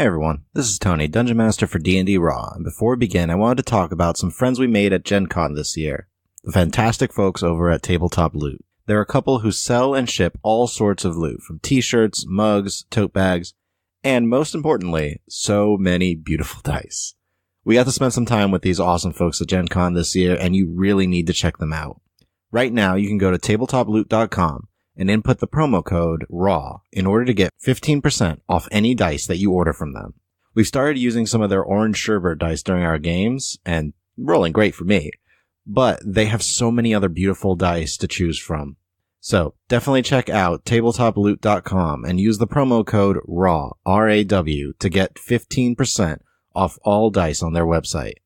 Hey everyone, this is Tony, Dungeon Master for D&D Raw, and before we begin, I wanted to talk about some friends we made at Gen Con this year. The fantastic folks over at Tabletop Loot. They're a couple who sell and ship all sorts of loot, from t-shirts, mugs, tote bags, and most importantly, so many beautiful dice. We got to spend some time with these awesome folks at Gen Con this year, and you really need to check them out. Right now, you can go to tabletoploot.com and input the promo code RAW in order to get 15% off any dice that you order from them. We've started using some of their orange sherbet dice during our games, and rolling great for me, but they have so many other beautiful dice to choose from. So definitely check out tabletoploot.com and use the promo code RAW, R-A-W, to get 15% off all dice on their website.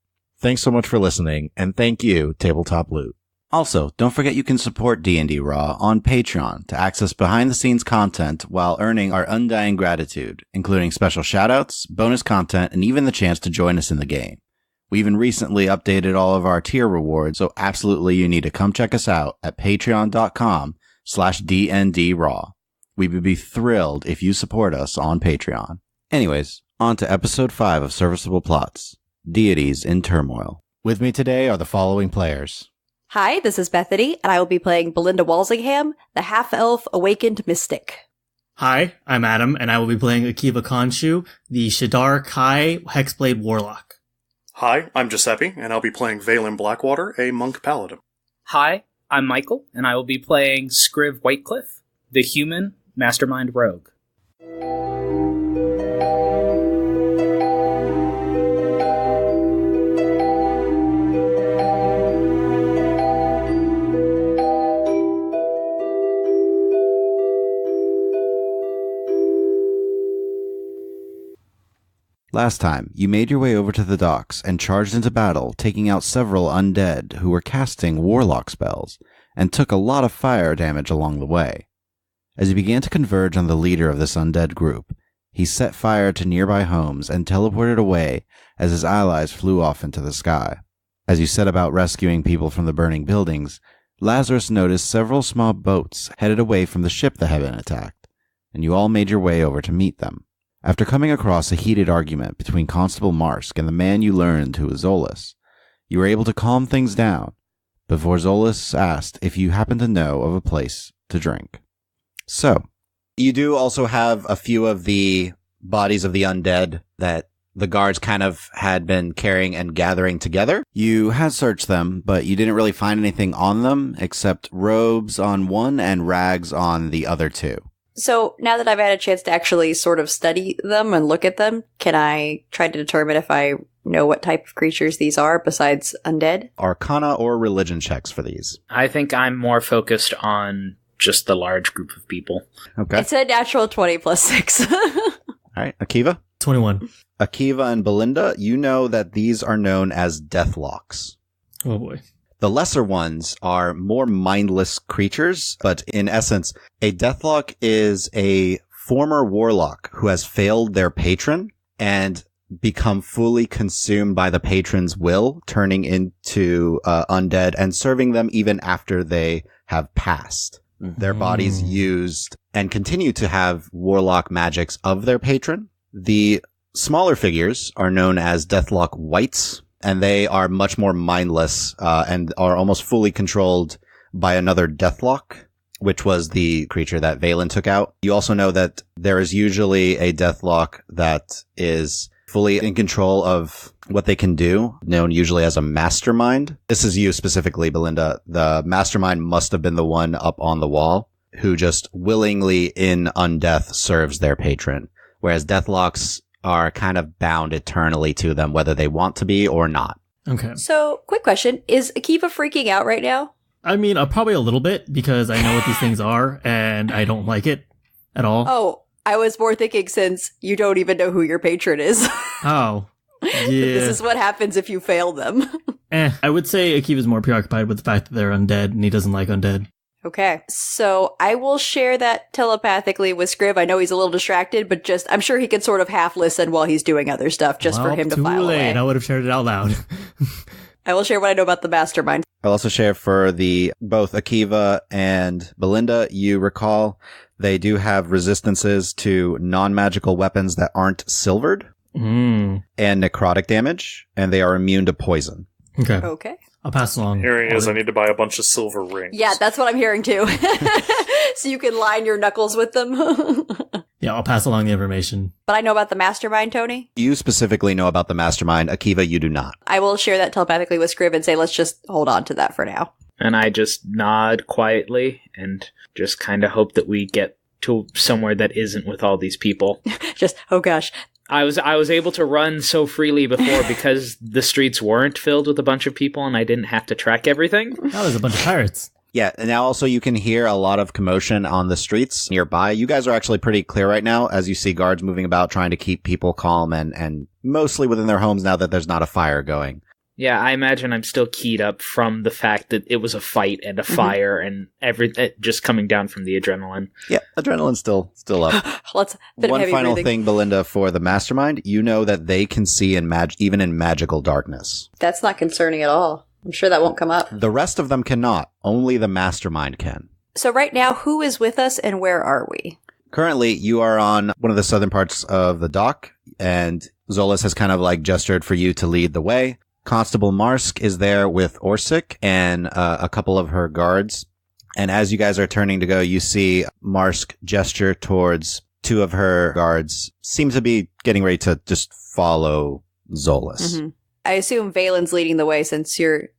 Thanks so much for listening, and thank you, Tabletop Loot. Also, don't forget you can support D&D Raw on Patreon to access behind-the-scenes content while earning our undying gratitude, including special shoutouts, bonus content, and even the chance to join us in the game. We even recently updated all of our tier rewards, so absolutely you need to come check us out at patreon.com/DNDRaw. We would be thrilled if you support us on Patreon. Anyways, on to episode 5 of Serviceable Plots, Deities in Turmoil. With me today are the following players. Hi, this is Bethany, and I will be playing Belinda Walsingham, the half-elf awakened mystic. Hi, I'm Adam, and I will be playing Akiva Khonshu, the Shadar Kai Hexblade Warlock. Hi, I'm Giuseppe, and I'll be playing Valen Blackwater, a monk paladin. Hi, I'm Michael, and I will be playing Scriv Whitecliff, the human mastermind rogue. Last time, you made your way over to the docks and charged into battle, taking out several undead who were casting warlock spells, and took a lot of fire damage along the way. As you began to converge on the leader of this undead group, he set fire to nearby homes and teleported away as his allies flew off into the sky. As you set about rescuing people from the burning buildings, Lazarus noticed several small boats headed away from the ship that had been attacked, and you all made your way over to meet them. After coming across a heated argument between Constable Marsk and the man you learned who was Zolas, you were able to calm things down before Zolas asked if you happened to know of a place to drink. So, you do also have a few of the bodies of the undead that the guards kind of had been carrying and gathering together. You had searched them, but you didn't really find anything on them except robes on one and rags on the other two. So, now that I've had a chance to actually sort of study them and look at them, can I try to determine if I know what type of creatures these are besides undead? Arcana or religion checks for these. I think I'm more focused on just the large group of people. Okay. It's a natural 20 plus 6. All right, Akiva? 21. Akiva and Belinda, you know that these are known as deathlocks. Oh boy. The lesser ones are more mindless creatures, but in essence, a deathlock is a former warlock who has failed their patron and become fully consumed by the patron's will, turning into undead and serving them even after they have passed. Their bodies used and continue to have warlock magics of their patron. The smaller figures are known as deathlock wights, and they are much more mindless and are almost fully controlled by another deathlock, which was the creature that Valen took out. You also know that there is usually a deathlock that is fully in control of what they can do, known usually as a mastermind. This is you specifically, Belinda. The mastermind must have been the one up on the wall who just willingly in undeath serves their patron, whereas deathlocks are kind of bound eternally to them, whether they want to be or not. Okay. So, quick question. Is Akiva freaking out right now? I mean, probably a little bit, because I know what these things are, and I don't like it at all. Oh, I was more thinking since you don't even know who your patron is. Oh, yeah. This is what happens if you fail them. I would say Akiva's more preoccupied with the fact that they're undead, and he doesn't like undead. Okay, so I will share that telepathically with Scriv. I know he's a little distracted, but just I'm sure he can sort of half listen while he's doing other stuff, just for him to file too late. away. I would have shared it out loud. I will share what I know about the mastermind. I'll also share for both Akiva and Belinda, you recall they do have resistances to non-magical weapons that aren't silvered and necrotic damage, and they are immune to poison. Okay. I'll pass along. Hearing is I need to buy a bunch of silver rings. Yeah, that's what I'm hearing too. So you can line your knuckles with them. Yeah, I'll pass along the information. But I know about the mastermind, Tony. You specifically know about the mastermind. Akiva, you do not. I will share that telepathically with Scriv and say, let's just hold on to that for now. And I just nod quietly and just kind of hope that we get to somewhere that isn't with all these people. Just, oh gosh. I was able to run so freely before because the streets weren't filled with a bunch of people and I didn't have to track everything. Oh, there's a bunch of pirates. Yeah, and now also you can hear a lot of commotion on the streets nearby. You guys are actually pretty clear right now as you see guards moving about trying to keep people calm and mostly within their homes now that there's not a fire going. Yeah, I imagine I'm still keyed up from the fact that it was a fight and a fire and everything just coming down from the adrenaline. Yeah, adrenaline's still up. Let's bit of One heavy final breathing. thing, Belinda, for the mastermind, you know that they can see even in magical darkness. That's not concerning at all. I'm sure that won't come up. The rest of them cannot. Only the mastermind can. So right now, who is with us and where are we? Currently, you are on one of the southern parts of the dock, and Zolas has kind of like gestured for you to lead the way. Constable Marsk is there with Orsic and a couple of her guards. And as you guys are turning to go, you see Marsk gesture towards two of her guards, seem to be getting ready to just follow Zolas. Mm-hmm. I assume Valen's leading the way since you're,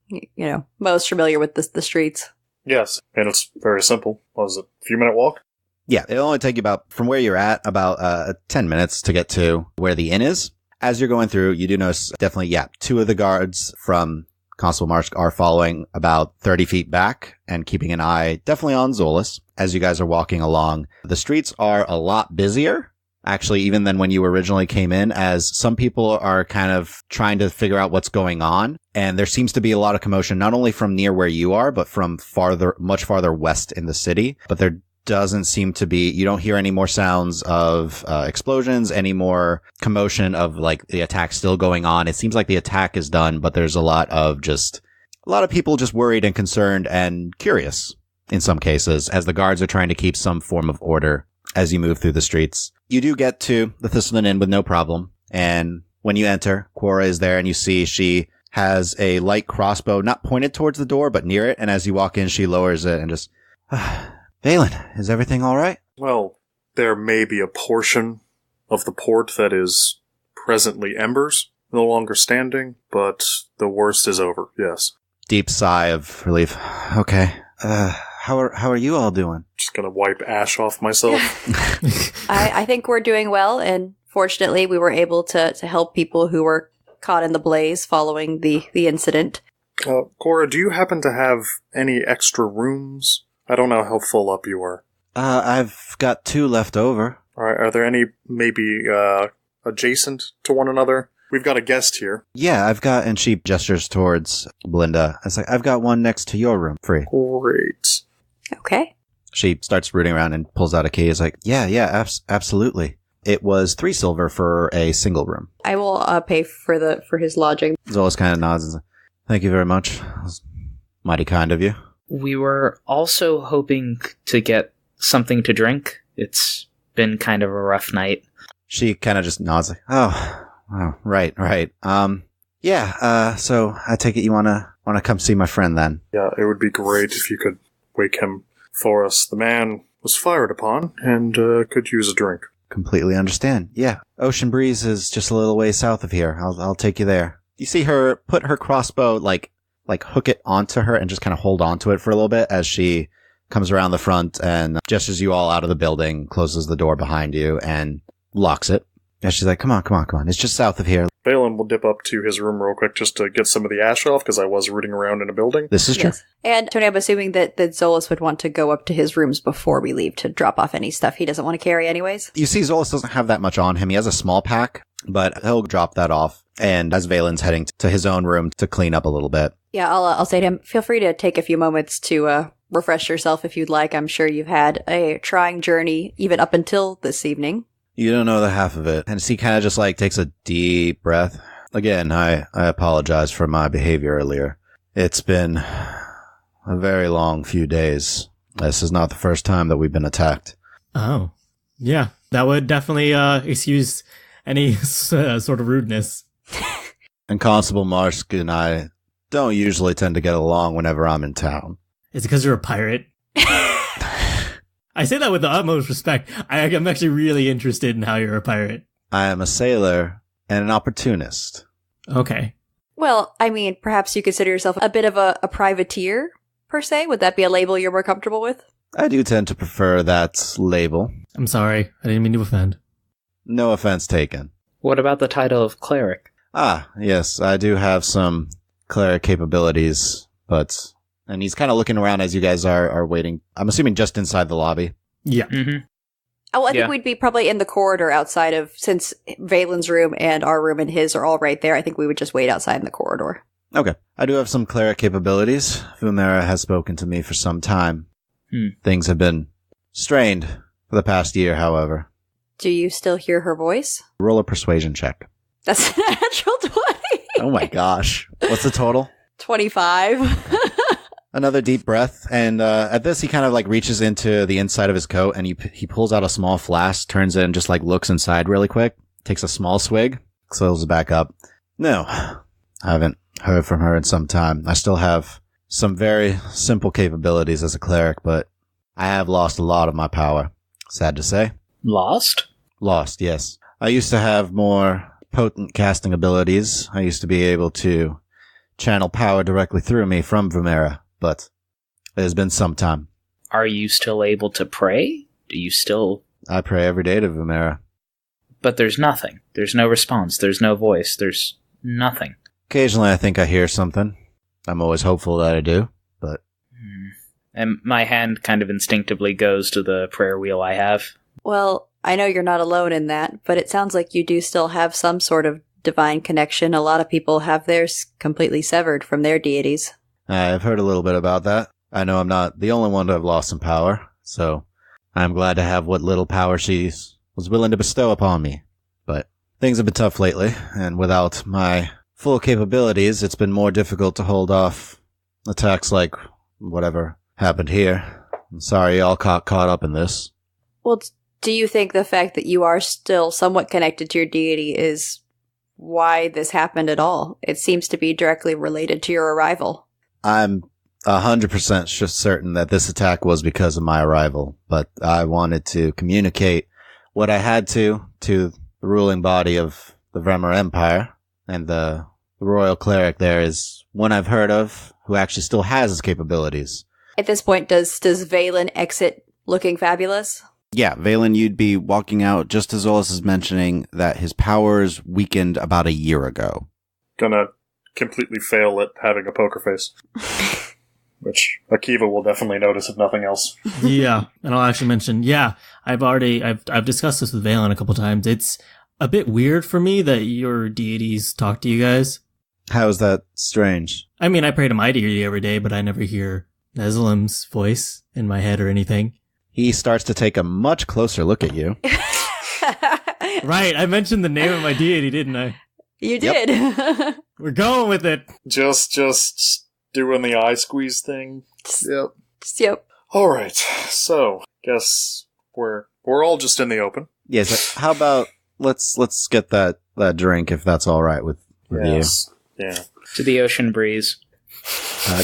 most familiar with the streets. Yes, and it's very simple. What was it, a few-minute walk? Yeah, it'll only take you from where you're at, about 10 minutes to get to where the inn is. As you're going through, you do notice definitely, two of the guards from Constable Marsh are following about 30 feet back and keeping an eye definitely on Zolas as you guys are walking along. The streets are a lot busier, actually, even than when you originally came in, as some people are kind of trying to figure out what's going on. And there seems to be a lot of commotion, not only from near where you are, but from much farther west in the city. But there doesn't seem to be, you don't hear any more sounds of explosions, any more commotion of like the attack still going on. It seems like the attack is done, but there's a lot of people just worried and concerned and curious in some cases as the guards are trying to keep some form of order as you move through the streets. You do get to the Thistleton Inn with no problem. And when you enter, Quora is there and you see she has a light crossbow, not pointed towards the door, but near it. And as you walk in, she lowers it and just, Valen, is everything all right? Well, there may be a portion of the port that is presently embers, no longer standing, but the worst is over, yes. Deep sigh of relief. Okay. How are you all doing? Just gonna wipe ash off myself. I think we're doing well, and fortunately we were able to help people who were caught in the blaze following the incident. Cora, do you happen to have any extra rooms? I don't know how full up you are. I've got 2 left over. Alright, are there any maybe adjacent to one another? We've got a guest here. Yeah, and she gestures towards Belinda. It's like, I've got one next to your room, free. Great. Okay. She starts rooting around and pulls out a key. It's like, yeah, absolutely. It was 3 silver for a single room. I will pay for his lodging. Zolas kind of nods and says, thank you very much. That was mighty kind of you. We were also hoping to get something to drink. It's been kind of a rough night. She kind of just nods like, oh, right. So I take it you wanna come see my friend then? Yeah, it would be great if you could wake him for us. The man was fired upon and could use a drink. Completely understand. Yeah. Ocean Breeze is just a little way south of here. I'll take you there. You see her put her crossbow, like hook it onto her and just kind of hold onto it for a little bit as she comes around the front and gestures you all out of the building, closes the door behind you and locks it. And she's like, come on. It's just south of here. Valen will dip up to his room real quick just to get some of the ash off, because I was rooting around in a building. This is true. Yes. And Tony, I'm assuming that Zolas would want to go up to his rooms before we leave to drop off any stuff he doesn't want to carry anyways. You see Zolas doesn't have that much on him. He has a small pack, but he'll drop that off. And as Valen's heading to his own room to clean up a little bit. Yeah, I'll say to him, feel free to take a few moments to refresh yourself if you'd like. I'm sure you've had a trying journey even up until this evening. You don't know the half of it. And he kind of just takes a deep breath. Again, I apologize for my behavior earlier. It's been a very long few days. This is not the first time that we've been attacked. Oh, yeah. That would definitely excuse any sort of rudeness. And Constable Marsk and I don't usually tend to get along whenever I'm in town. Is it because you're a pirate? I say that with the utmost respect. I'm actually really interested in how you're a pirate. I am a sailor and an opportunist. Okay. Well, I mean, perhaps you consider yourself a bit of a privateer, per se? Would that be a label you're more comfortable with? I do tend to prefer that label. I'm sorry. I didn't mean to offend. No offense taken. What about the title of cleric? Ah, yes, I do have some cleric capabilities, but... And he's kind of looking around as you guys are waiting. I'm assuming just inside the lobby. Yeah. Mm-hmm. Oh, I think Yeah. we'd be probably in the corridor outside of, since Valen's room and our room and his are all right there, I think we would just wait outside in the corridor. Okay. I do have some cleric capabilities. Vumera has spoken to me for some time. Things have been strained for the past year, however. Do you still hear her voice? Roll a persuasion check. That's a natural 20. Oh my gosh. What's the total? 25. Another deep breath, and at this he kind of like reaches into the inside of his coat and he pulls out a small flask, turns it and just like looks inside really quick, takes a small swig, closes it back up. No, I haven't heard from her in some time. I still have some very simple capabilities as a cleric, but I have lost a lot of my power. Sad to say. Lost? Lost, yes. I used to have more potent casting abilities. I used to be able to channel power directly through me from Vumera, but it has been some time. Are you still able to pray? Do you still... I pray every day to Vumera. But there's nothing. There's no response. There's no voice. There's nothing. Occasionally I think I hear something. I'm always hopeful that I do, but... And my hand kind of instinctively goes to the prayer wheel I have. Well, I know you're not alone in that, but it sounds like you do still have some sort of divine connection. A lot of people have theirs completely severed from their deities. I've heard a little bit about that. I know I'm not the only one to have lost some power, so I'm glad to have what little power she was willing to bestow upon me. But things have been tough lately, and without my full capabilities, it's been more difficult to hold off attacks like whatever happened here. I'm sorry you all caught up in this. Well, do you think the fact that you are still somewhat connected to your deity is why this happened at all? It seems to be directly related to your arrival. I'm 100% certain that this attack was because of my arrival, but I wanted to communicate what I had to the ruling body of the Vremer Empire, and the royal cleric there is one I've heard of who actually still has his capabilities. At this point, does Valen exit looking fabulous? Yeah, Valen, you'd be walking out just as Zolas is mentioning that his powers weakened about a year ago. Gonna completely fail at having a poker face. Which Akiva will definitely notice if nothing else. Yeah, and I'll actually mention, I've discussed this with Valen a couple times. It's a bit weird for me that your deities talk to you guys. How is that strange? I mean, I pray to my deity every day, but I never hear Neslim's voice in my head or anything. He starts to take a much closer look at you. Right, I mentioned the name of my deity, didn't I? You did. We're going with it. Just doing the eye squeeze thing. Yep. Yep. All right. So, guess we're all just in the open. Yes. How about let's get that drink if that's all right with Yes. Yeah. To the ocean breeze.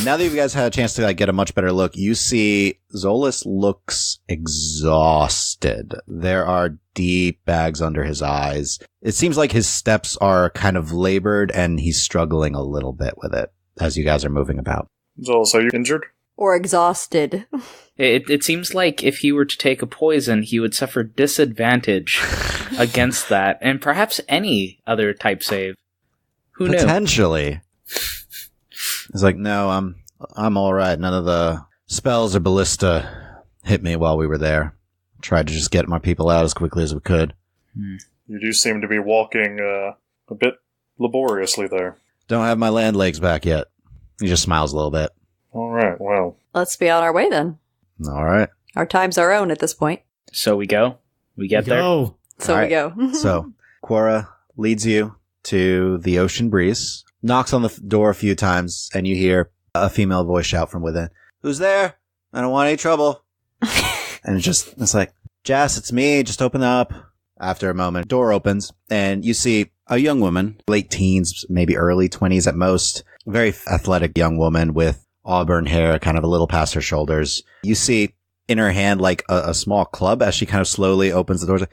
Now that you guys had a chance to get a much better look, you see Zolas looks exhausted. There are deep bags under his eyes. It seems like his steps are kind of labored and he's struggling a little bit with it as you guys are moving about. So you injured? Or exhausted. It seems like if he were to take a poison, he would suffer disadvantage against that, and perhaps any other type save. Who knew? Potentially. He's like, no, I'm all right. None of the spells or ballista hit me while we were there. Tried to just get my people out as quickly as we could. You do seem to be walking a bit laboriously there. Don't have my land legs back yet. He just smiles a little bit. All right, well. Let's be on our way then. All right. Our time's our own at this point. So we go? We get there? Go. So All we right. go. So, Quora leads you to the ocean breeze, knocks on the door a few times, and you hear, A female voice shout from within. Who's there? I don't want any trouble. And it's like, Jess, it's me. Just open up. After a moment, door opens and you see a young woman, late teens, maybe early 20s at most. Very athletic young woman with auburn hair, kind of a little past her shoulders. You see in her hand like a small club as she kind of slowly opens the door.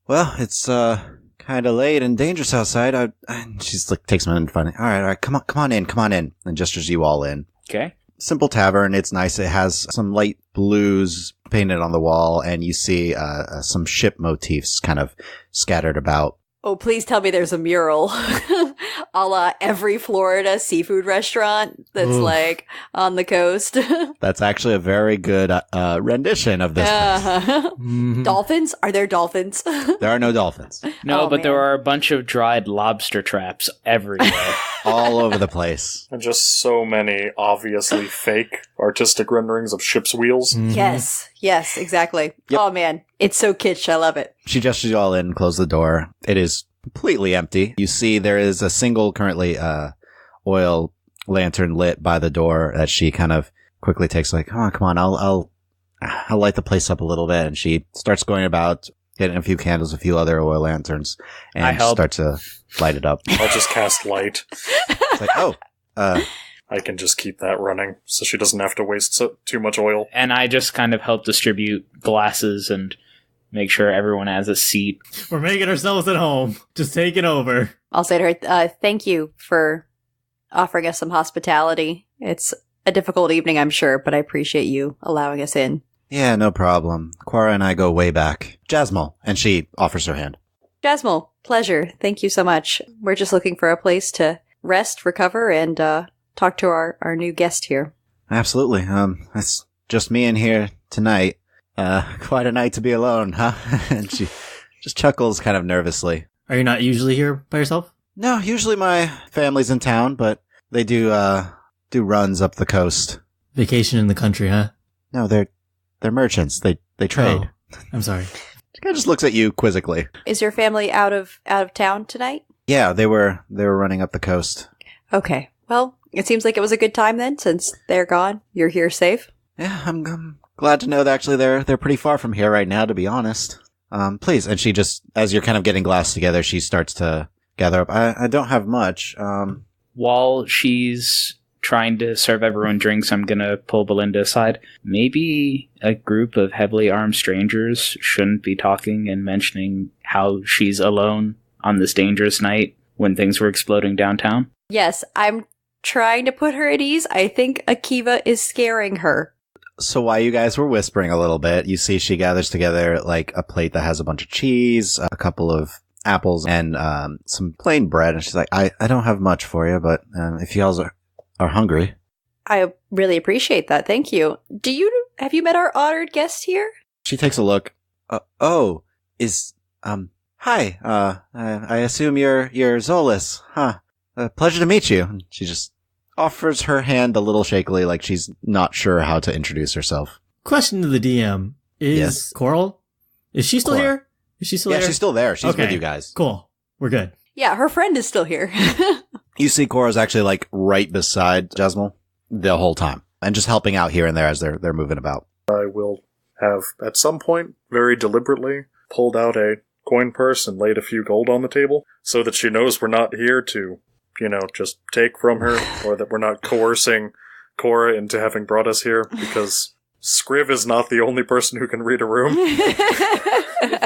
Well, it's kind of late and dangerous outside. She's like, takes a minute and finally, all right, come on in, and gestures you all in. Okay. Simple tavern. It's nice. It has some light blues painted on the wall, and you see some ship motifs kind of scattered about. Oh, please tell me there's a mural a la every Florida seafood restaurant that's like on the coast. That's actually a very good rendition of this place. Dolphins? Are there dolphins? There are no dolphins. No, but man. there are a bunch of dried lobster traps everywhere. All over the place. And just so many obviously fake artistic renderings of ship's wheels. Yes, exactly. Yep. Oh man, it's so kitsch. I love it. She gestures you all in, close the door. It is completely empty. You see there is a single currently oil lantern lit by the door that she kind of quickly takes like, come on, I'll light the place up a little bit. And she starts going about getting a few candles, a few other oil lanterns, and start to light it up. I'll just cast light. It's like, I can just keep that running so she doesn't have to waste too much oil. And I just kind of help distribute glasses and make sure everyone has a seat. We're making ourselves at home. Just taking over. I'll say to her, thank you for offering us some hospitality. It's a difficult evening, I'm sure, but I appreciate you allowing us in. yeah, no problem. Quara and I go way back. Jasmine. And she offers her hand. Jasmine, pleasure. Thank you so much. We're just looking for a place to rest, recover, and talk to our new guest here. Absolutely. It's just me in here tonight. Quite a night to be alone, huh? And she just chuckles kind of nervously. Are you not usually here by yourself? No, usually my family's in town, but they do runs up the coast. Vacation in the country, huh? No, they're merchants. They trade. Oh, I'm sorry. She kind of just looks at you quizzically. Is your family out of town tonight? Yeah, they were running up the coast. Okay. Well, it seems like it was a good time then, since they're gone. You're here safe. Yeah, I'm glad to know that actually they're pretty far from here right now, to be honest. Please. And she just, as you're kind of getting glass together, she starts to gather up. I don't have much. While she's trying to serve everyone drinks, I'm gonna pull Belinda aside. Maybe a group of heavily armed strangers shouldn't be talking and mentioning how she's alone on this dangerous night when things were exploding downtown. Yes, I'm trying to put her at ease. I think Akiva is scaring her. So while you guys were whispering a little bit, you see she gathers together like a plate that has a bunch of cheese, a couple of apples, and some plain bread. And she's like, I don't have much for you, but if y'all are hungry. I really appreciate that. Thank you. Have you met our honored guest here? She takes a look. Hi. I assume you're Zolas, huh? Pleasure to meet you. And she just offers her hand a little shakily, like she's not sure how to introduce herself. Question to the DM. Is Yes. Coral? Is she still Coral. here? Is she still Yeah, here? she's still there. She's Okay. with you guys. Cool. We're good. Yeah, her friend is still here. You see Cora's actually like right beside Jasmine the whole time and just helping out here and there as they're moving about. I will have, at some point, very deliberately, pulled out a coin purse and laid a few gold on the table so that she knows we're not here to, just take from her, or that we're not coercing Cora into having brought us here, because Scriv is not the only person who can read a room.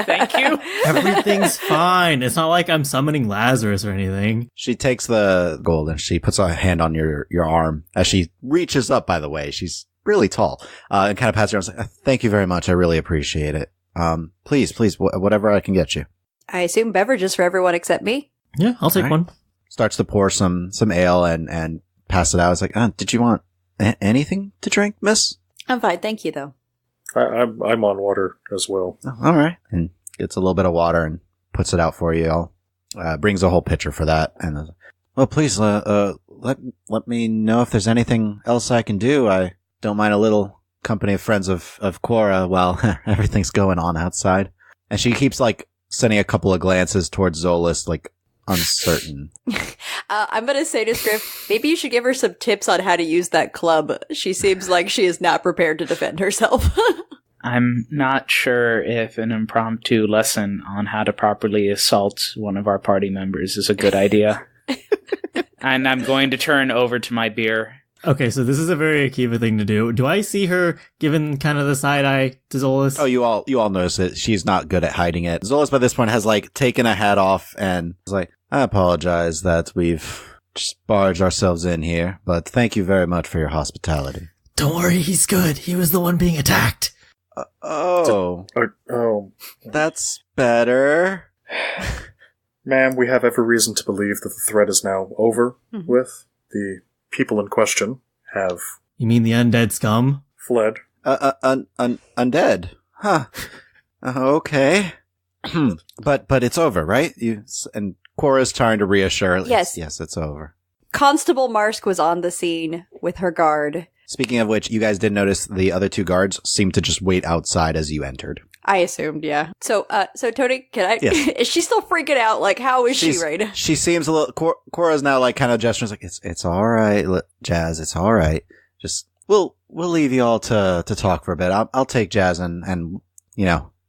Thank you. Everything's fine. It's not like I'm summoning Lazarus or anything. She takes the gold and she puts a hand on your arm as she reaches up, by the way. She's really tall, and kind of pats her arm and says, thank you very much. I really appreciate it. Please, whatever I can get you. I assume beverages for everyone except me. Yeah, I'll take All right. one. Starts to pour some ale and pass it out. It's like, did you want anything to drink, miss? I'm fine, thank you, though. I'm on water as well. Oh, all right. And gets a little bit of water and puts it out for you all. Brings a whole pitcher for that. And, well, please, let me know if there's anything else I can do. I don't mind a little company of friends of Quora while everything's going on outside. And she keeps, like, sending a couple of glances towards Zolas, like, uncertain. I'm going to say to Scriv, maybe you should give her some tips on how to use that club. She seems like she is not prepared to defend herself. I'm not sure if an impromptu lesson on how to properly assault one of our party members is a good idea. And I'm going to turn over to my beer. Okay, so this is a very Akiva thing to do. Do I see her giving kind of the side eye to Zolas? Oh, you all notice it. She's not good at hiding it. Zolas by this point has taken a hat off and is like, I apologize that we've just barged ourselves in here, but thank you very much for your hospitality. Don't worry, he's good. He was the one being attacked. Oh, that's better. Ma'am, we have every reason to believe that the threat is now over with. The people in question have... You mean the undead scum? Fled. Undead? Huh. Okay. But it's over, right? And Cora's trying to reassure. Yes. Yes, it's over. Constable Marsk was on the scene with her guard. Speaking of which, you guys did notice the other two guards seemed to just wait outside as you entered. I assumed, yeah. So Tony, can I? Yes. Is she still freaking out? Like, how is she right now? She seems a little. Cora's now kind of gesturing like it's all right, Jazz. It's all right. Just we'll leave you all to talk for a bit. I'll take Jazz and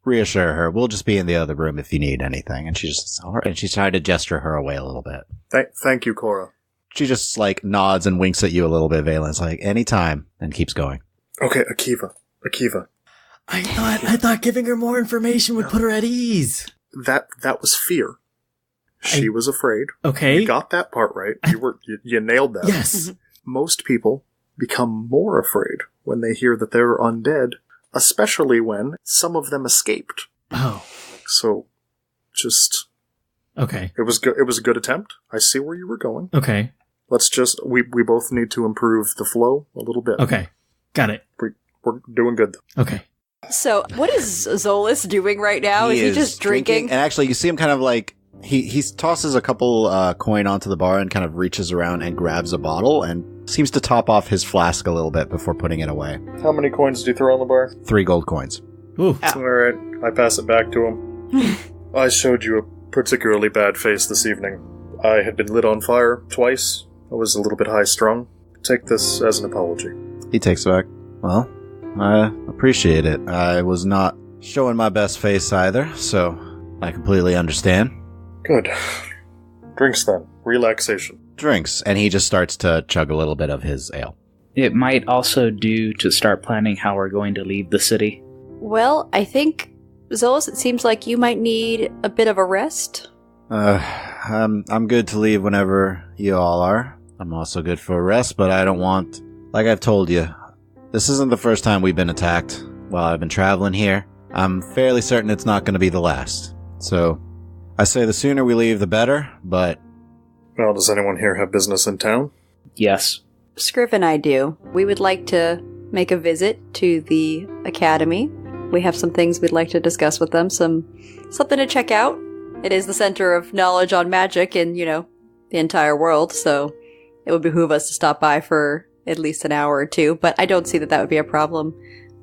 reassure her. We'll just be in the other room if you need anything. And she just all right. And she's trying to gesture her away a little bit. Thank you, Cora. She just nods and winks at you a little bit. Valen's like anytime, and keeps going. Okay, Akiva. I thought giving her more information would put her at ease. That was fear. She was afraid. Okay. You got that part right. You nailed that. Yes. Most people become more afraid when they hear that they're undead, especially when some of them escaped. Oh. So, just... Okay. It was a good attempt. I see where you were going. Okay. Let's just... We both need to improve the flow a little bit. Okay. Got it. We're doing good. Okay. So, what is Zolas doing right now? Is he just drinking? And actually, you see him kind of he tosses a couple coin onto the bar and kind of reaches around and grabs a bottle and seems to top off his flask a little bit before putting it away. How many coins do you throw on the bar? 3 gold coins. Ooh. Oh. All right. I pass it back to him. I showed you a particularly bad face this evening. I had been lit on fire twice. I was a little bit high-strung. Take this as an apology. He takes it back. Well, I appreciate it. I was not showing my best face either, so I completely understand. Good. Drinks then. Relaxation. Drinks. And he just starts to chug a little bit of his ale. It might also do to start planning how we're going to leave the city. Well, I think, Zolas, it seems like you might need a bit of a rest. I'm good to leave whenever you all are. I'm also good for a rest, but I don't want... Like I've told you, this isn't the first time we've been attacked while I've been traveling here. I'm fairly certain it's not going to be the last. So, I say the sooner we leave, the better, but... Well, does anyone here have business in town? Yes. Scriv and I do. We would like to make a visit to the academy. We have some things we'd like to discuss with them, something to check out. It is the center of knowledge on magic in, the entire world, so it would behoove us to stop by for at least an hour or two, but I don't see that would be a problem.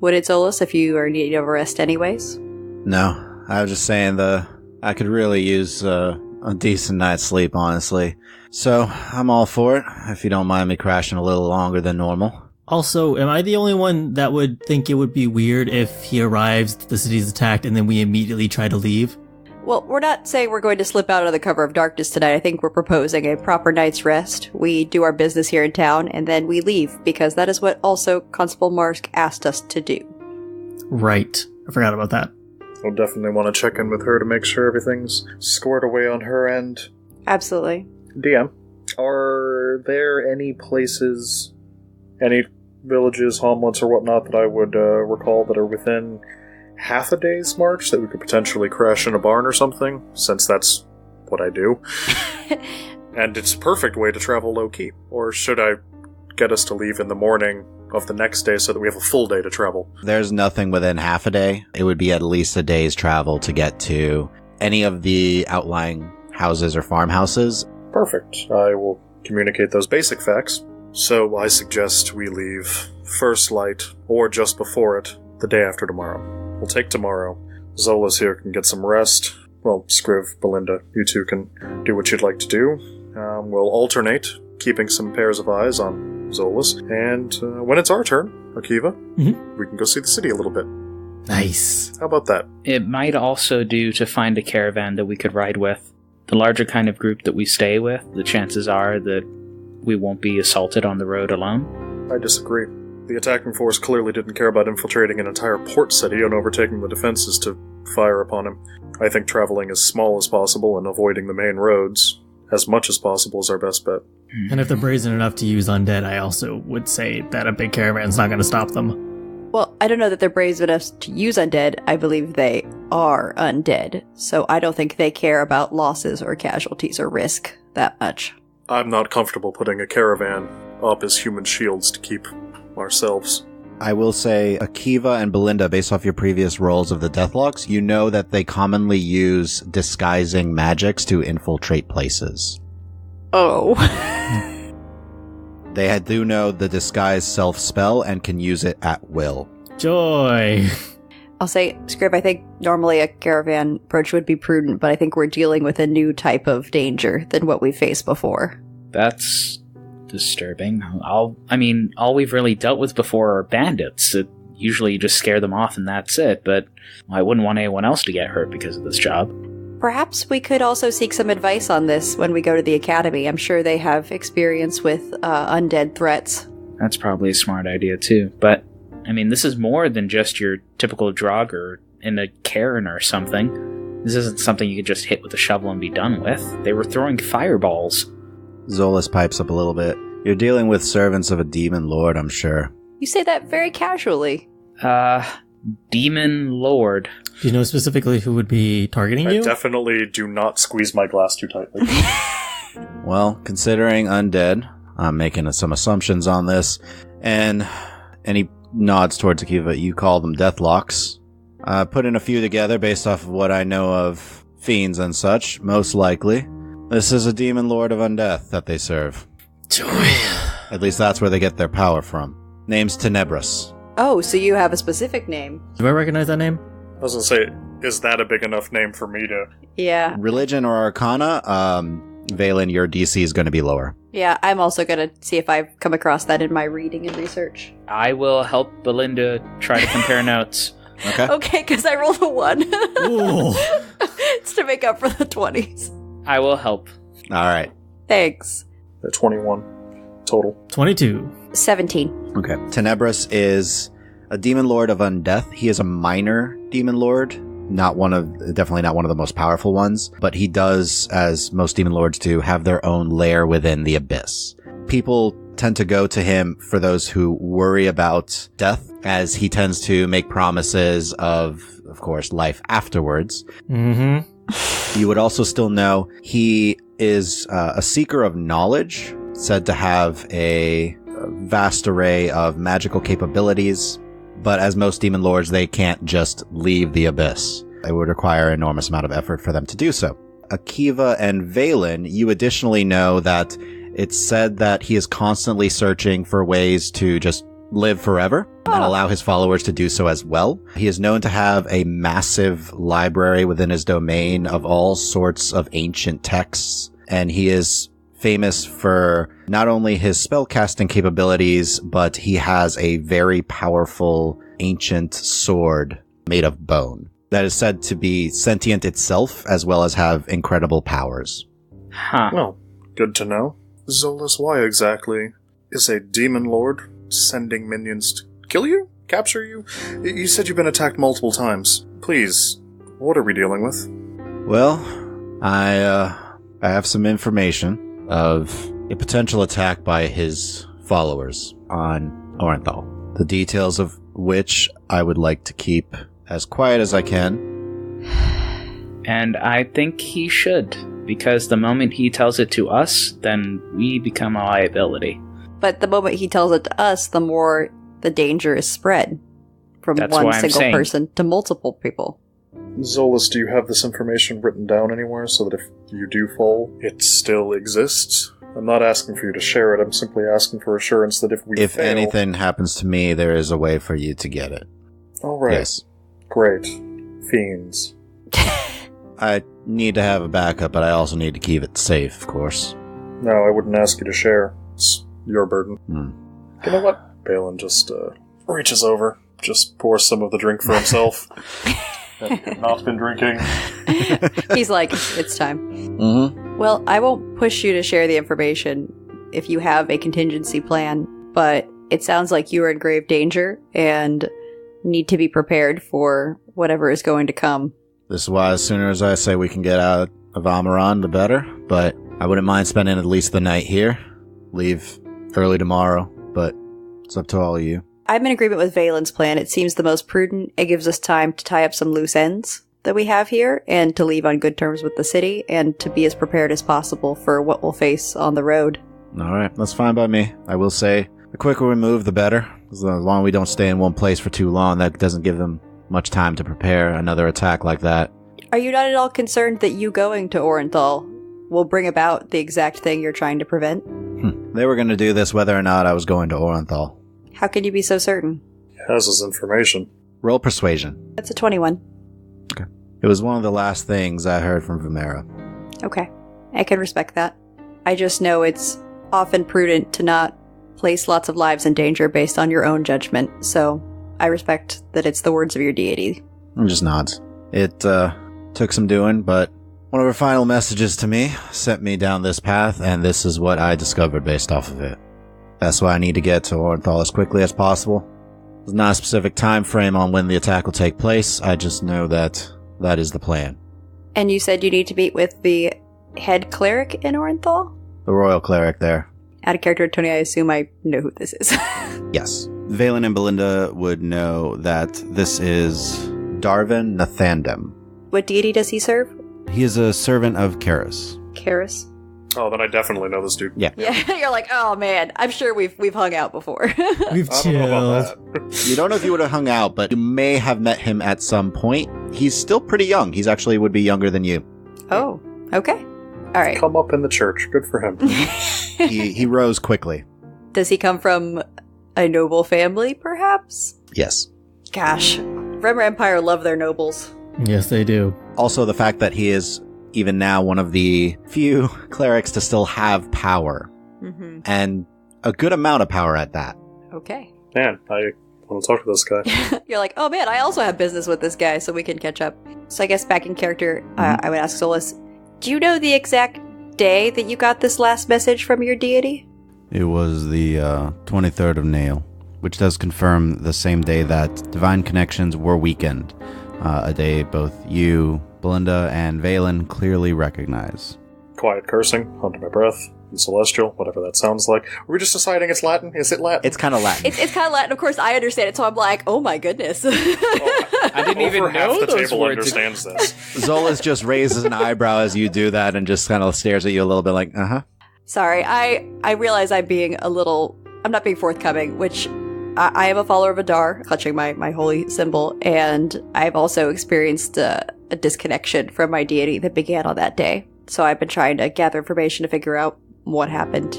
Would it, Zolas, if you are needing a rest anyways? No, I was just saying I could really use a decent night's sleep, honestly. So, I'm all for it, if you don't mind me crashing a little longer than normal. Also, am I the only one that would think it would be weird if he arrives, the city's attacked, and then we immediately try to leave? Well, we're not saying we're going to slip out of the cover of darkness tonight. I think we're proposing a proper night's rest. We do our business here in town, and then we leave, because that is what also Constable Marsk asked us to do. Right. I forgot about that. We'll definitely want to check in with her to make sure everything's squared away on her end. Absolutely. DM, are there any places, any villages, hamlets, or whatnot that I would recall that are within half a day's march that we could potentially crash in a barn or something, since that's what I do? And it's a perfect way to travel low-key. Or should I get us to leave in the morning of the next day so that we have a full day to travel? There's nothing within half a day. It would be at least a day's travel to get to any of the outlying houses or farmhouses. Perfect. I will communicate those basic facts. So I suggest we leave first light, or just before it, the day after tomorrow. We'll take tomorrow. Zolas here can get some rest. Well, Scriv, Belinda, you two can do what you'd like to do. We'll alternate, keeping some pairs of eyes on Zolas. And when it's our turn, Akiva, we can go see the city a little bit. Nice. How about that? It might also do to find a caravan that we could ride with. The larger kind of group that we stay with, the chances are that we won't be assaulted on the road alone. I disagree. The attacking force clearly didn't care about infiltrating an entire port city and overtaking the defenses to fire upon him. I think traveling as small as possible and avoiding the main roads as much as possible is our best bet. And if they're brazen enough to use undead, I also would say that a big caravan's not going to stop them. Well, I don't know that they're brazen enough to use undead. I believe they are undead. So I don't think they care about losses or casualties or risk that much. I'm not comfortable putting a caravan up as human shields to keep ourselves. I will say, Akiva and Belinda, based off your previous roles of the Deathlocks, you know that they commonly use disguising magics to infiltrate places. Oh. They do know the disguise self-spell and can use it at will. Joy. I'll say, Scriv, I think normally a caravan approach would be prudent, but I think we're dealing with a new type of danger than what we faced before. That's disturbing. All we've really dealt with before are bandits. Usually you just scare them off and that's it, but I wouldn't want anyone else to get hurt because of this job. Perhaps we could also seek some advice on this when we go to the academy. I'm sure they have experience with undead threats. That's probably a smart idea too, but this is more than just your typical Draugr in a cairn or something. This isn't something you could just hit with a shovel and be done with. They were throwing fireballs. Zolas pipes up a little bit. You're dealing with servants of a demon lord, I'm sure. You say that very casually. Demon lord. Do you know specifically who would be targeting I you? definitely do not squeeze my glass too tightly. Well, considering undead, I'm making some assumptions on this, and any nods towards Akiva, you call them Deathlocks. Putting a few together based off of what I know of fiends and such, most likely. This is a demon lord of undeath that they serve. Joy. At least that's where they get their power from. Name's Tenebris. Oh, so you have a specific name. Do I recognize that name? I was gonna say, is that a big enough name for me to... Yeah. Religion or Arcana, Valen, your DC is going to be lower. Yeah, I'm also going to see if I've come across that in my reading and research. I will help Belinda try to compare notes. Okay. Okay, because I rolled a 1. Ooh. It's to make up for the 20s. I will help. All right. Thanks. 21 total. 22. 17. Okay. Tenebris is a demon lord of undeath. He is a minor demon lord. Definitely not one of the most powerful ones, but he does, as most demon lords do, have their own lair within the abyss. People tend to go to him for those who worry about death, as he tends to make promises of course, life afterwards. Mm-hmm. You would also still know he is a seeker of knowledge, said to have a vast array of magical capabilities. But as most demon lords, they can't just leave the abyss. It would require an enormous amount of effort for them to do so. Akiva and Valen, you additionally know that it's said that he is constantly searching for ways to just live forever and allow his followers to do so as well. He is known to have a massive library within his domain of all sorts of ancient texts, and he is famous for not only his spellcasting capabilities, but he has a very powerful ancient sword made of bone that is said to be sentient itself, as well as have incredible powers. Huh. Well, good to know. Zolas, why exactly is a demon lord sending minions to kill you? Capture you? You said you've been attacked multiple times. Please, what are we dealing with? Well, I have some information of a potential attack by his followers on Orenthal. The details of which I would like to keep as quiet as I can. And I think he should, because the moment he tells it to us, then we become a liability. But the moment he tells it to us, the more the danger is spread from That's one why I'm single saying. person to multiple people. Zolas, do you have this information written down anywhere so that if you do fall, it still exists? I'm not asking for you to share it, I'm simply asking for assurance that if we If fail... anything happens to me, there is a way for you to get it. Alright. Yes. Great. Fiends. I need to have a backup, but I also need to keep it safe, of course. No, I wouldn't ask you to share. It's your burden. You know what? Valen just reaches over, just pours some of the drink for himself. I've not been drinking. He's like, it's time. Mm-hmm. Well, I won't push you to share the information if you have a contingency plan, but it sounds like you are in grave danger and need to be prepared for whatever is going to come. This is why as sooner as I say we can get out of Amaran, the better, but I wouldn't mind spending at least the night here. Leave early tomorrow, but it's up to all of you. I'm in agreement with Valen's plan. It seems the most prudent. It gives us time to tie up some loose ends that we have here and to leave on good terms with the city and to be as prepared as possible for what we'll face on the road. Alright, that's fine by me. I will say, the quicker we move, the better. As long as we don't stay in one place for too long, that doesn't give them much time to prepare another attack like that. Are you not at all concerned that you going to Orenthal will bring about the exact thing you're trying to prevent? They were going to do this whether or not I was going to Orenthal. How can you be so certain? He has his information. Roll persuasion. That's a 21. Okay. It was one of the last things I heard from Vimera. Okay. I can respect that. I just know it's often prudent to not place lots of lives in danger based on your own judgment, so I respect that it's the words of your deity. It just nods. It took some doing, but one of her final messages to me sent me down this path, and this is what I discovered based off of it. That's why I need to get to Orenthal as quickly as possible. There's not a specific time frame on when the attack will take place. I just know that that is the plan. And you said you need to meet with the head cleric in Orenthal? The royal cleric there. Out of character, Tony, I assume I know who this is. Yes. Valen and Belinda would know that this is... Darvin Nathandem. What deity does he serve? He is a servant of Karis. Karis? Oh, then I definitely know this dude. Yeah. Yeah, you're like, oh man, I'm sure we've hung out before. We've I don't know chilled. about that. You don't know if you would have hung out, but you may have met him at some point. He's still pretty young. He's actually would be younger than you. Oh, okay. All right. Come up in the church. Good for him. He rose quickly. Does he come from a noble family, perhaps? Yes. Gosh, Bremer Empire love their nobles. Yes, they do. Also, the fact that he is even now one of the few clerics to still have power, Mm-hmm. and a good amount of power at that. Okay. Man, I want to talk to this guy. You're like, oh man, I also have business with this guy, so we can catch up. So I guess back in character, I would ask Solus, do you know the exact day that you got this last message from your deity? It was the 23rd of Nail, which does confirm the same day that Divine Connections were weakened. A day both you, Belinda, and Valen clearly recognize. Quiet cursing, under my breath, and celestial, whatever that sounds like. Are we just deciding it's Latin? Is it Latin? It's kind of Latin. It's kind of Latin, of course, I understand it, so I'm like, oh my goodness. I didn't even Over half know the those table words. understands this. Zolas just raises an eyebrow as you do that and just kind of stares at you a little bit like, uh-huh. Sorry, I realize I'm being I'm not being forthcoming, which I am a follower of Adar, clutching my holy symbol, and I've also experienced a disconnection from my deity that began on that day. So I've been trying to gather information to figure out what happened.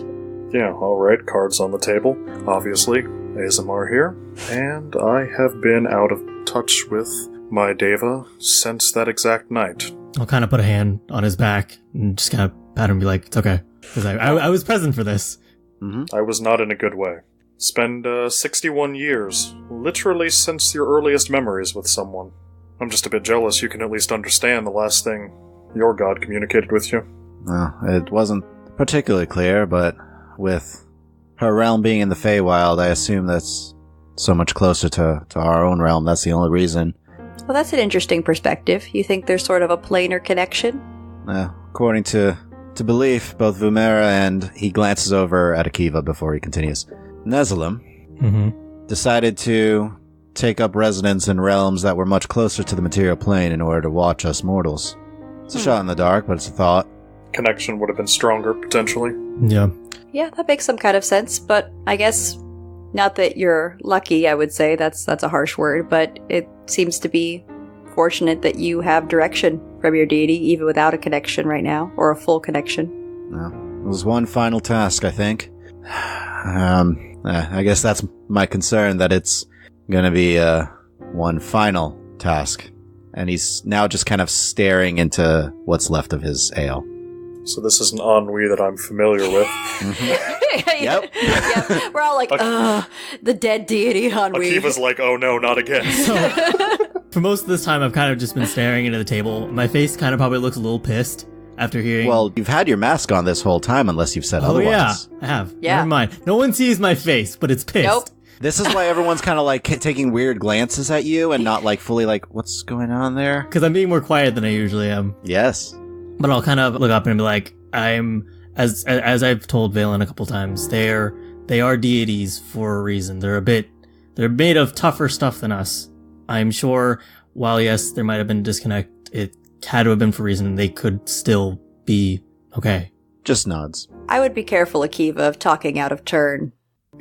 Yeah, alright, cards on the table. Obviously, ASMR here. And I have been out of touch with my Deva since that exact night. I'll kind of put a hand on his back and just kind of pat him and be like, it's okay. Because I was present for this. I was not in a good way. Spend 61 years, literally since your earliest memories with someone. I'm just a bit jealous you can at least understand the last thing your god communicated with you. Well, it wasn't particularly clear, but with her realm being in the Feywild, I assume that's so much closer to our own realm. That's the only reason. Well, that's an interesting perspective. You think there's sort of a planar connection? According to belief, both Vumera and he glances over at Akiva before he continues. Nezalim decided to take up residence in realms that were much closer to the material plane in order to watch us mortals. It's a shot in the dark, but it's a thought. Connection would have been stronger, potentially. Yeah. Yeah, that makes some kind of sense, but I guess not that you're lucky, I would say. That's a harsh word, but it seems to be fortunate that you have direction from your deity, even without a connection right now, or a full connection. No, it was one final task, I think. I guess that's my concern, that it's gonna be one final task. And he's now just kind of staring into what's left of his ale. So this is an ennui that I'm familiar with. Yep. Yep. We're all like, the dead deity ennui. Akiva's like, oh no, not again. For most of this time, I've kind of just been staring into the table. My face kind of probably looks a little pissed after hearing... Well, you've had your mask on this whole time, unless you've said otherwise. yeah, I have. Yeah. Never mind. No one sees my face, but it's pissed. Nope. This is why everyone's kind of like taking weird glances at you and not like fully like, what's going on there? Because I'm being more quiet than I usually am. Yes. But I'll kind of look up and be like, as I've told Valen a couple times, they are deities for a reason. They're made of tougher stuff than us. I'm sure while yes, there might have been a disconnect, it had to have been for a reason, and they could still be okay. Just nods. I would be careful, Akiva, of talking out of turn.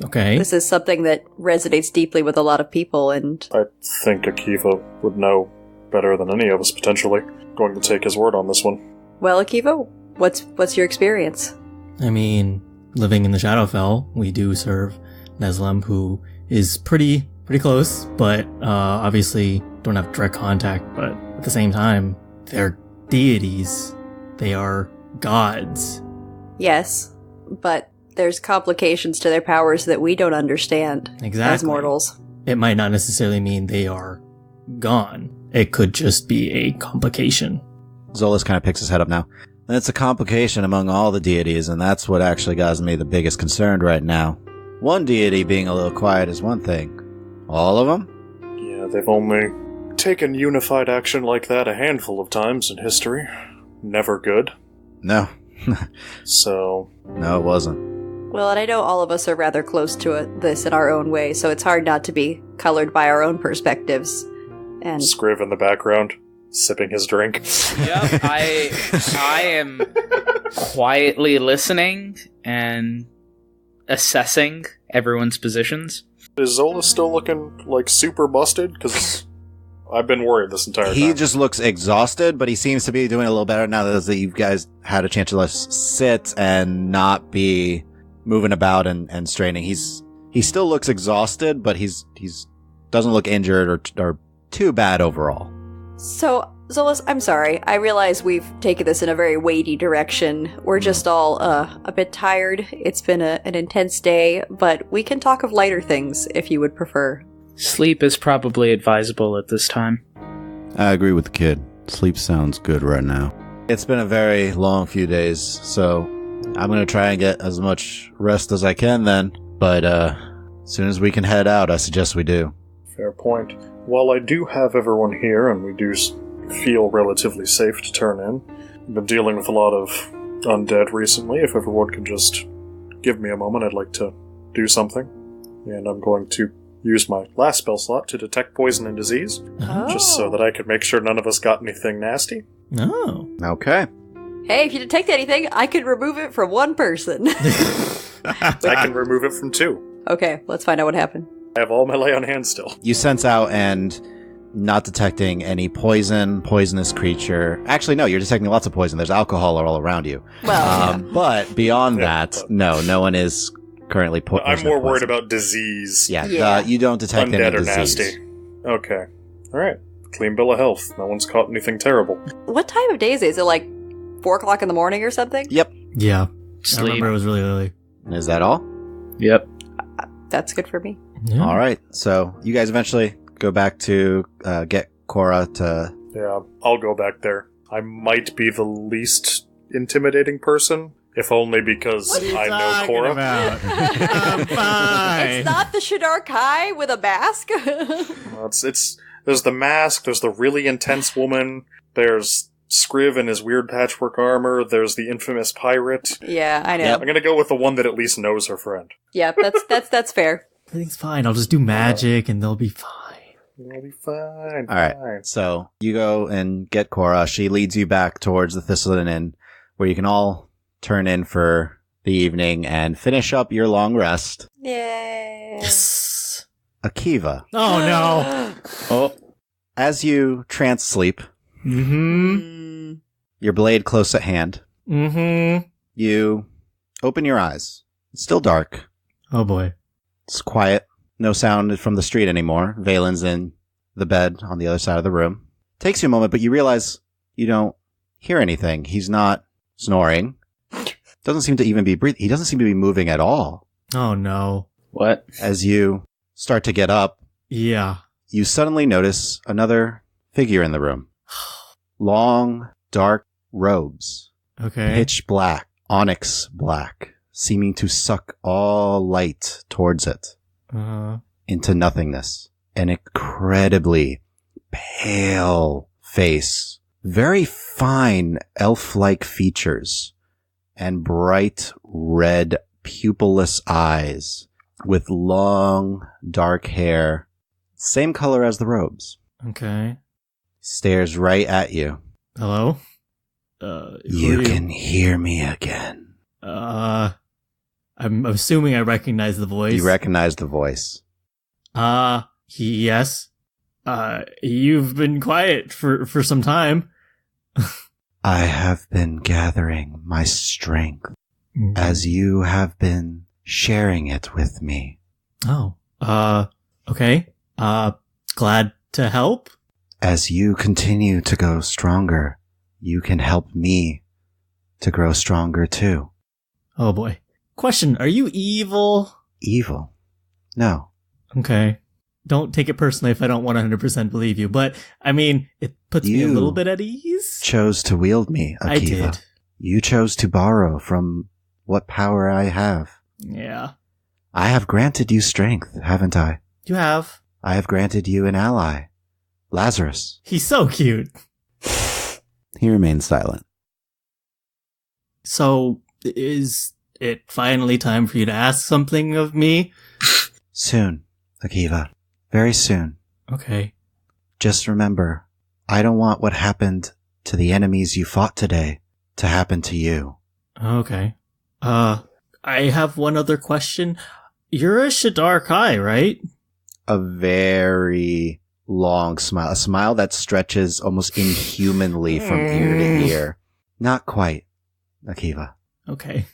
Okay. This is something that resonates deeply with a lot of people, and... I think Akiva would know better than any of us, potentially. Going to take his word on this one. Well, Akiva, what's your experience? I mean, living in the Shadowfell, we do serve Neslim, who is pretty close, but obviously don't have direct contact. But at the same time, they're deities. They are gods. Yes, but there's complications to their powers that we don't understand Exactly. as mortals. It might not necessarily mean they are gone. It could just be a complication. Zolas kind of picks his head up now. And it's a complication among all the deities, and that's what actually got me the biggest concern right now. One deity being a little quiet is one thing. All of them? Yeah, they've only taken unified action like that a handful of times in history. Never good. No. So... No, it wasn't. Well, and I know all of us are rather close to this in our own way, so it's hard not to be colored by our own perspectives. And Scriv in the background, sipping his drink. Yep, I am quietly listening and assessing everyone's positions. Is Zola still looking, like, super busted? Because I've been worried this entire time. He just looks exhausted, but he seems to be doing a little better now that you guys had a chance to just sit and not be moving about and straining. He still looks exhausted, but he's doesn't look injured or too bad overall. so, Zolas, I'm sorry. I realize we've taken this in a very weighty direction. We're just all a bit tired. It's been an intense day, but we can talk of lighter things if you would prefer. Sleep is probably advisable at this time. I agree with the kid. Sleep sounds good right now. It's been a very long few days, so I'm going to try and get as much rest as I can then. But as soon as we can head out, I suggest we do. Fair point. While I do have everyone here, and we do feel relatively safe to turn in, I've been dealing with a lot of undead recently. If everyone could just give me a moment, I'd like to do something. And I'm going to use my last spell slot to detect poison and disease, just so that I could make sure none of us got anything nasty. Oh. Okay. Hey, if you detect anything, I could remove it from one person. I can remove it from 2. Okay, let's find out what happened. I have all my lay on hand still. You sense out and not detecting any poisonous creature. Actually, no, you're detecting lots of poison. There's alcohol all around you. Well, But beyond Yeah, that, but- no one is currently I'm more worried about disease. Yeah, Yeah. you don't detect Undead any or disease. nasty. Okay. Alright. Clean bill of health. No one's caught anything terrible. what time of day is it? Is it like 4 o'clock in the morning or something? Yep. Yeah. I Sleep. remember it was really early. Is that all? Yep. That's good for me. Yeah. All right. So you guys eventually go back to get Cora to... Yeah, I'll go back there. I might be the least intimidating person, if only because I know Cora. I'm fine. It's not the Shadar Kai with a mask. Well, it's there's the mask, there's the really intense woman, there's Scriv in his weird patchwork armor, there's the infamous pirate. Yeah, I know. I'm gonna go with the one that at least knows her friend. Yeah, that's fair. Everything's fine. I'll just do magic and they'll be fine. It'll be fine. All right. Fine. So you go and get Cora. She leads you back towards the Thistleton Inn, where you can all turn in for the evening and finish up your long rest. Yay. Yes. Akiva, Oh no. Oh, as you trance sleep, Mm-hmm. your blade close at hand, Mm-hmm. you open your eyes. It's still dark. Oh boy. It's quiet. No sound from the street anymore. Valen's in the bed on the other side of the room. Takes you a moment, but you realize you don't hear anything. He's not snoring. Doesn't seem to even be breathing. He doesn't seem to be moving at all. Oh no. What? As you start to get up, Yeah. you suddenly notice another figure in the room. Long, dark robes. Okay. Pitch black, onyx black, seeming to suck all light towards it into nothingness. An incredibly pale face, very fine elf-like features, and bright red pupilless eyes with long dark hair, same color as the robes. Okay. Stares right at you. Hello? You can hear me again. I'm assuming I recognize the voice. You recognize the voice. Yes. You've been quiet for some time. I have been gathering my strength as you have been sharing it with me. Oh. Okay. Glad to help. As you continue to go stronger, you can help me to grow stronger too. Oh boy. Question, are you evil? Evil? No. Okay. Don't take it personally if I don't 100% believe you, but, I mean, it puts me a little bit at ease. Chose to wield me, Akiva. I did. You chose to borrow from what power I have. Yeah. I have granted you strength, haven't I? You have. I have granted you an ally, Lazarus. He's so cute. He remains silent. So, is it finally time for you to ask something of me? Soon, Akiva. Very soon. Okay. Just remember, I don't want what happened to the enemies you fought today to happen to you. Okay. I have one other question. You're a Shadar Kai, right? A very long smile. A smile that stretches almost inhumanly from ear to ear. Not quite, Akiva. Okay.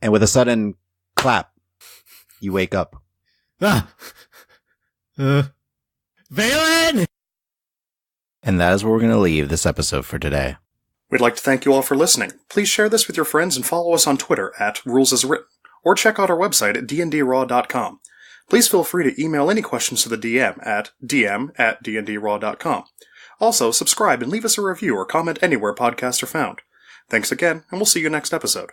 And with a sudden clap, you wake up. Ah! Valen! And that is where we're going to leave this episode for today. We'd like to thank you all for listening. Please share this with your friends and follow us on Twitter at RulesAsWritten, or check out our website at dndraw.com. Please feel free to email any questions to the DM at dm@dndraw.com. Also, subscribe and leave us a review or comment anywhere podcasts are found. Thanks again, and we'll see you next episode.